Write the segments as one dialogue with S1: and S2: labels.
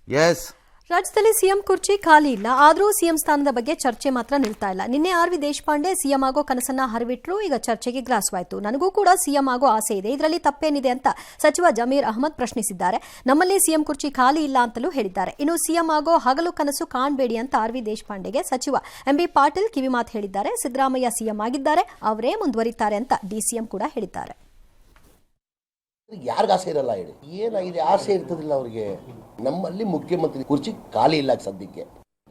S1: S.
S2: ರಾಜ್ಯದಲ್ಲಿ CM ಕುರ್ಚಿ ಖಾಲಿ ಇಲ್ಲ, ಆದರೂ ಸಿಎಂ ಸ್ಥಾನದ ಬಗ್ಗೆ ಚರ್ಚೆ ಮಾತ್ರ ನಿಲ್ತಾ ಇಲ್ಲ. ನಿನ್ನೆ ಆರ್.ವಿ. ದೇಶಪಾಂಡೆ ಸಿಎಂ ಆಗೋ ಕನಸನ್ನ ಹರಿಬಿಟ್ರು, ಈಗ ಚರ್ಚೆಗೆ ಗ್ರಾಸವಾಯಿತು. ನನಗೂ ಕೂಡ ಸಿಎಂ ಆಗೋ ಆಸೆ ಇದೆ, ಇದರಲ್ಲಿ ತಪ್ಪೇನಿದೆ ಅಂತ ಸಚಿವ ಜಮೀರ್ ಅಹಮದ್ ಪ್ರಶ್ನಿಸಿದ್ದಾರೆ. ನಮ್ಮಲ್ಲಿ ಸಿಎಂ ಕುರ್ಚಿ ಖಾಲಿ ಇಲ್ಲ ಅಂತಲೂ ಹೇಳಿದ್ದಾರೆ. ಇನ್ನು ಸಿಎಂ ಆಗೋ ಹಗಲು ಕನಸು ಕಾಣಬೇಡಿ ಅಂತ ಆರ್.ವಿ. ದೇಶಪಾಂಡೆಗೆ ಸಚಿವ ಎಂ.ಬಿ. ಪಾಟೀಲ್ ಕಿವಿಮಾತು ಹೇಳಿದ್ದಾರೆ. ಸಿದ್ದರಾಮಯ್ಯ ಸಿಎಂ ಆಗಿದ್ದಾರೆ, ಅವರೇ ಮುಂದುವರಿತಾರೆ ಅಂತ ಡಿಸಿಎಂ ಕೂಡ ಹೇಳಿದ್ದಾರೆ.
S3: ಯಾರಿಗ ಆಸೆ ಇರಲ್ಲ ಹೇಳಿ, ಏನಾಗಿದೆ ಆಸೆ ಇರ್ತದಿಲ್ಲ ಅವ್ರಿಗೆ. ನಮ್ಮಲ್ಲಿ ಮುಖ್ಯಮಂತ್ರಿ ಕುರ್ಚಿ ಖಾಲಿ ಇಲ್ಲ ಸದ್ಯಕ್ಕೆ.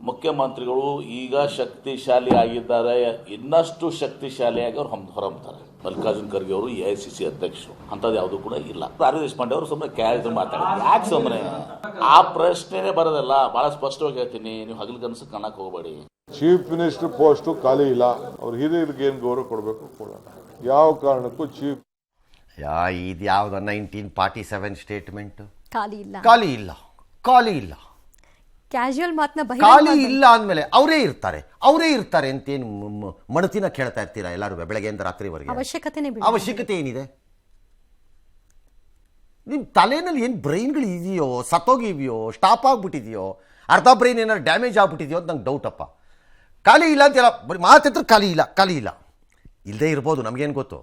S4: ಮುಖ್ಯಮಂತ್ರಿಗಳು ಈಗ ಶಕ್ತಿಶಾಲಿ ಆಗಿದ್ದಾರೆ, ಇನ್ನಷ್ಟು ಶಕ್ತಿಶಾಲಿಯಾಗಿ ಅವ್ರು ಹೊರಮ್ತಾರೆ. ಮಲ್ಲಿಕಾರ್ಜುನ್ ಖರ್ಗೆ ಅವರು AICC ಅಧ್ಯಕ್ಷರು, ಅಂತದ್ದು ಯಾವುದು ಕೂಡ ಇಲ್ಲ. ಆರ್.ವಿ. ದೇಶಪಾಂಡೆ ಅವರು ಸುಮ್ಮನೆ ಕ್ಯಾರೆ ಮಾತಾಡಿದ್ರು, ಯಾಕೆ ಸುಮ್ಮನೆ ಆ ಪ್ರಶ್ನೆನೇ ಬರೋದಲ್ಲ. ಬಹಳ ಸ್ಪಷ್ಟವಾಗಿ ಹೇಳ್ತೀನಿ, ನೀವು ಹಗಲು ಕನಸು ಕಾಣಕ್ ಹೋಗಬೇಡಿ.
S5: ಚೀಫ್ ಮಿನಿಸ್ಟರ್ ಪೋಸ್ಟ್ ಖಾಲಿ ಇಲ್ಲ, ಅವ್ರು ಹಿರಿಯರಿಗೆ ಏನು ಗೌರವ ಕೊಡಬೇಕು ಕೊಡೋಣ. ಯಾವ ಕಾರಣಕ್ಕೂ ಚೀಫ್
S1: ಇದು ಯಾವ್ದು 1947 ಸ್ಟೇಟ್ಮೆಂಟ್?
S2: ಖಾಲಿ ಇಲ್ಲ,
S1: ಖಾಲಿ ಇಲ್ಲ, ಖಾಲಿ ಇಲ್ಲ,
S2: ಕ್ಯಾಶುಯಲ್ ಮಾತನ್ನ
S1: ಖಾಲಿ ಇಲ್ಲ ಅಂದಮೇಲೆ ಅವರೇ ಇರ್ತಾರೆ ಅಂತೇನು ಮಣತಿನ ಕೇಳ್ತಾ ಇರ್ತೀರಾ ಎಲ್ಲರೂ ಬೆಳಗ್ಗೆಯಿಂದ ರಾತ್ರಿವರೆಗೆ? ಅವಶ್ಯಕತೆ ಏನಿದೆ? ನಿಮ್ಮ ತಲೆನಲ್ಲಿ ಏನು ಬ್ರೈನ್ಗಳು ಇದೆಯೋ, ಸತ್ತೋಗಿವೆಯೋ, ಸ್ಟಾಪ್ ಆಗ್ಬಿಟ್ಟಿದೆಯೋ, ಅರ್ಧ ಬ್ರೈನ್ ಏನಾದ್ರು ಡ್ಯಾಮೇಜ್ ಆಗ್ಬಿಟ್ಟಿದೆಯೋ ಅಂತ ನಂಗೆ ಡೌಟಪ್ಪ. ಖಾಲಿ ಇಲ್ಲ ಅಂತೆಲ್ಲ ಬರೀ ಮಾತಿದ್ರೆ ಖಾಲಿ ಇಲ್ಲ ಇಲ್ಲದೆ ಇರ್ಬೋದು, ನಮಗೇನು ಗೊತ್ತು.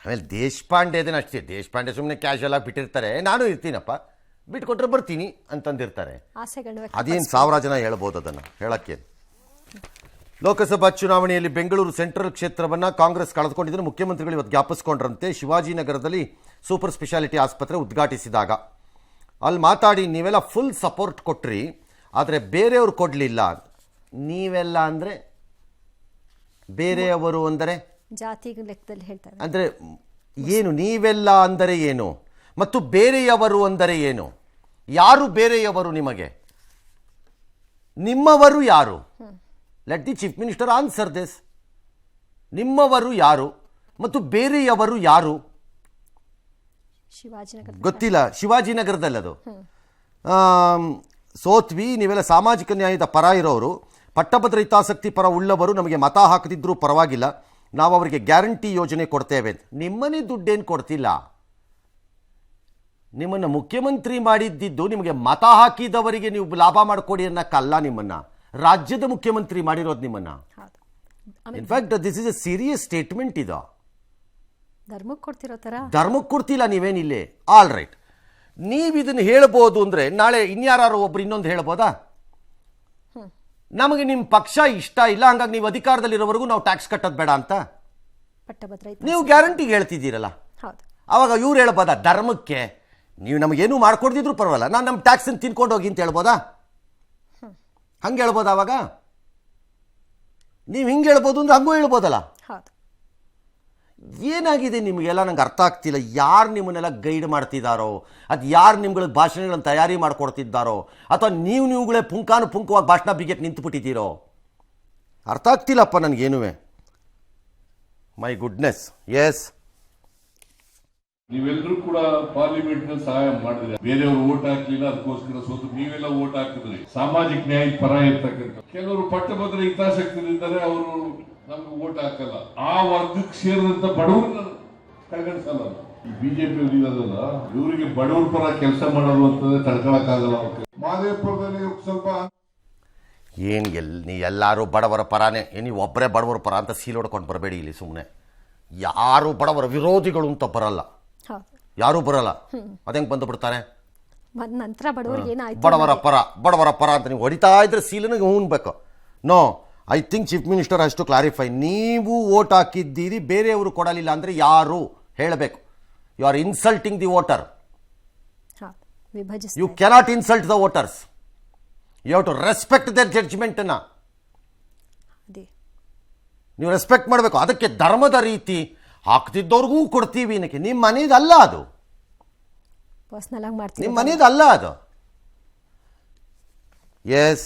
S1: ಆಮೇಲೆ ದೇಶಪಾಂಡೆ ಅದೇನು ಅಷ್ಟೇ, ದೇಶಪಾಂಡೆ ಸುಮ್ಮನೆ ಕ್ಯಾಶುವಲ್ ಆಗಿ ಬಿಟ್ಟಿರ್ತಾರೆ, ನಾನು ಇರ್ತೀನಪ್ಪ, ಬಿಟ್ಕೊಟ್ರೆ ಬರ್ತೀನಿ ಅಂತಂದಿರ್ತಾರೆ. ಅದೇನು 1000 ಜನ ಹೇಳ್ಬೋದು ಅದನ್ನು, ಹೇಳಕ್ಕೆ. ಲೋಕಸಭಾ ಚುನಾವಣೆಯಲ್ಲಿ ಬೆಂಗಳೂರು ಸೆಂಟ್ರಲ್ ಕ್ಷೇತ್ರವನ್ನು ಕಾಂಗ್ರೆಸ್ ಕಳೆದುಕೊಂಡಿದ್ದರೆ ಮುಖ್ಯಮಂತ್ರಿಗಳು ಇವತ್ತು ಜ್ಞಾಪಿಸ್ಕೊಂಡ್ರಂತೆ. ಶಿವಾಜಿನಗರದಲ್ಲಿ ಸೂಪರ್ ಸ್ಪೆಷಾಲಿಟಿ ಆಸ್ಪತ್ರೆ ಉದ್ಘಾಟಿಸಿದಾಗ ಅಲ್ಲಿ ಮಾತಾಡಿ, ನೀವೆಲ್ಲ ಫುಲ್ ಸಪೋರ್ಟ್ ಕೊಟ್ರಿ, ಆದರೆ ಬೇರೆಯವರು ಕೊಡಲಿಲ್ಲ. ನೀವೆಲ್ಲ ಅಂದರೆ ಬೇರೆಯವರು ಅಂದರೆ
S2: ಜಾತಿ ಲೆಕ್ಕದಲ್ಲಿ ಹೇಳ್ತಾರೆ.
S1: ಅಂದರೆ ಏನು? ನೀವೆಲ್ಲ ಅಂದರೆ ಏನು ಮತ್ತು ಬೇರೆಯವರು ಅಂದರೆ ಏನು? ಯಾರು ಬೇರೆಯವರು ನಿಮಗೆ? ನಿಮ್ಮವರು ಯಾರು? Let the chief minister answer this. ನಿಮ್ಮವರು ಯಾರು ಮತ್ತು ಬೇರೆಯವರು ಯಾರು? ಗೊತ್ತಿಲ್ಲ. ಶಿವಾಜಿನಗರದಲ್ಲಿ ಅದು ಸೋತ್ವಿ, ನೀವೆಲ್ಲ ಸಾಮಾಜಿಕ ನ್ಯಾಯದ ಪರ ಇರೋರು, ಪಟ್ಟಭದ್ರ ಹಿತಾಸಕ್ತಿ ಪರ ಉಳ್ಳವರು, ನಮಗೆ ಮತ ಹಾಕದಿದ್ರೂ ಪರವಾಗಿಲ್ಲ, ನಾವು ಅವರಿಗೆ ಗ್ಯಾರಂಟಿ ಯೋಜನೆ ಕೊಡ್ತೇವೆ. ನಿಮ್ಮನ್ನೇ ದುಡ್ಡೇನು ಕೊಡ್ತಿಲ್ಲ. ನಿಮ್ಮನ್ನು ಮುಖ್ಯಮಂತ್ರಿ ಮಾಡಿದ್ದಿದ್ದು ನಿಮಗೆ ಮತ ಹಾಕಿದವರಿಗೆ ನೀವು ಲಾಭ ಮಾಡಿಕೊಡಿ ಅನ್ನಕ್ಕಲ್ಲ, ನಿಮ್ಮನ್ನು ರಾಜ್ಯದ ಮುಖ್ಯಮಂತ್ರಿ ಮಾಡಿರೋದು ನಿಮ್ಮನ್ನು. In fact this is A serious statement. ಇದು ಧರ್ಮಕ್ಕೆ ಕೊಡ್ತಿಲ್ಲ ನೀವೇನಿಲ್ಲೇ. ಆಲ್ ರೈಟ್, ನೀವು ಇದನ್ನು ಹೇಳ್ಬೋದು ಅಂದರೆ ನಾಳೆ ಇನ್ಯಾರು ಒಬ್ರು ಇನ್ನೊಂದು ಹೇಳ್ಬೋದಾ? ನಮಗೆ ನಿಮ್ಮ ಪಕ್ಷ ಇಷ್ಟ ಇಲ್ಲ, ಹಂಗಾಗಿ ನೀವು ಅಧಿಕಾರದಲ್ಲಿರೋವರೆಗೂ ನಾವು ಟ್ಯಾಕ್ಸ್ ಕಟ್ಟೋದು ಬೇಡ ಅಂತ ನೀವು ಗ್ಯಾರಂಟಿಗೆ ಹೇಳ್ತಿದ್ದೀರಲ್ಲ. ಅವಾಗ ಇವ್ರು ಹೇಳ್ಬೋದಾ ಧರ್ಮಕ್ಕೆ ನೀವು ನಮಗೇನು ಮಾಡ್ಕೊಡ್ದಿದ್ರು ಪರವಾಗಿಲ್ಲ, ನಾನು ನಮ್ಮ ಟ್ಯಾಕ್ಸನ್ನು ತಿನ್ಕೊಂಡು ಹೋಗಿ ಅಂತ ಹೇಳ್ಬೋದಾ? ಹಂಗೆ ಹೇಳ್ಬೋದ? ಅವಾಗ ನೀವು ಹಿಂಗೆ ಹೇಳ್ಬೋದು ಅಂದ್ರೆ ಹಂಗೂ ಹೇಳ್ಬೋದಲ್ಲ. ಏನಾಗಿದೆ ನಿಮಗೆಲ್ಲ ನಂಗೆ ಅರ್ಥ ಆಗ್ತಿಲ್ಲ. ಯಾರು ನಿಮ್ಮನ್ನೆಲ್ಲ ಗೈಡ್ ಮಾಡ್ತಿದ್ದಾರೋ, ಅದು ಯಾರು ನಿಮ್ಗಳಿಗೆ ಭಾಷಣಗಳನ್ನು ತಯಾರಿ ಮಾಡಿಕೊಡ್ತಿದ್ದಾರೋ, ಅಥವಾ ನೀವುಗಳೇ ಪುಂಖವಾಗಿ ಭಾಷಣ ಬಿಗಿಯಕ್ಕೆ ನಿಂತುಬಿಟ್ಟಿದ್ದೀರೋ ಅರ್ಥ ಆಗ್ತಿಲ್ಲಪ್ಪ ನನಗೇನು. My goodness. ಎಸ್,
S5: ನೀವೆಲ್ಲರೂ ಕೂಡ ಪಾರ್ಲಿಮೆಂಟ್ ನಲ್ಲಿ ಸಹಾಯ ಮಾಡಿದ್ರಿ, ಬೇರೆಯವರು ಓಟ್ ಹಾಕ್ಲಿಲ್ಲ, ಅದಕ್ಕೋಸ್ಕರ ಸೋತು ನೀವೆಲ್ಲ ಓಟ್ ಹಾಕಿದ್ರಿ. ಸಾಮಾಜಿಕ ನ್ಯಾಯ ಪರ ಇರ್ತಕ್ಕಂಥ ಕೆಲವರು ಪಟ್ಟಭದ್ರ ಹಿತಾಸಕ್ತಿನಿಂದರೆ ಅವರು ನಮ್ಗೆ ಓಟ್ ಹಾಕಲ್ಲ. ಆ ವರ್ಗಕ್ಕೆ ಸೇರಿದಂತ ಬಡವರನ್ನ ಕಡೆಗಣಿಸಲ್ಲ. ಈ ಬಿಜೆಪಿ ಇರೋದಲ್ಲ, ಇವರಿಗೆ ಬಡವರ ಪರ ಕೆಲಸ ಮಾಡೋದು ಅಂತಂದ್ರೆ ತಡ್ಕೊಳಕ್ಕಾಗಲ್ಲ. ಮಾದೇವಪುರದಲ್ಲಿ ಸ್ವಲ್ಪ
S1: ಏನು ನೀ ಎಲ್ಲರೂ ಬಡವರ ಪರಾನೇ, ನೀವು ಒಬ್ಬರೇ ಬಡವರ ಪರ ಅಂತ ಸೀಲ್ ಹೊಡ್ಕೊಂಡು ಬರಬೇಡಿ ಇಲ್ಲಿ. ಸುಮ್ಮನೆ ಯಾರು ಬಡವರ ವಿರೋಧಿಗಳು ಅಂತ ಬರಲ್ಲ, ಯಾರೂ ಬರಲ್ಲ. ಅದಂಗೆ ಬಂದು ಬಿಡ್ತಾರೆ ಬಡವರ ಪರ ಅಂತ ನೀವು ಹೊಡಿತಾ ಇದ್ರೆ ಸೀಲನಿಗೆ ಹೂನ್ಬೇಕು. No, I think chief minister has to clarify. ನೀವು ವೋಟ್ ಹಾಕಿದ್ದೀರಿ, ಬೇರೆಯವರು ಕೊಡಲಿಲ್ಲ ಅಂದರೆ ಯಾರು ಹೇಳಬೇಕು. You are insulting the voter. You cannot insult the voters. You have to respect their ಜಡ್ಜ್ಮೆಂಟನ್ನು ನೀವು ರೆಸ್ಪೆಕ್ಟ್ ಮಾಡಬೇಕು. ಅದಕ್ಕೆ ಧರ್ಮದ ರೀತಿ ಹಾಕ್ತಿದ್ದವ್ರಿಗೂ ಕೊಡ್ತೀವಿ ಏನಕ್ಕೆ? ನಿಮ್ಮ ಮನೇದಲ್ಲ ಅದು, ನಿಮ್ಮ ಮನೇದಲ್ಲ ಅದು. ಎಸ್.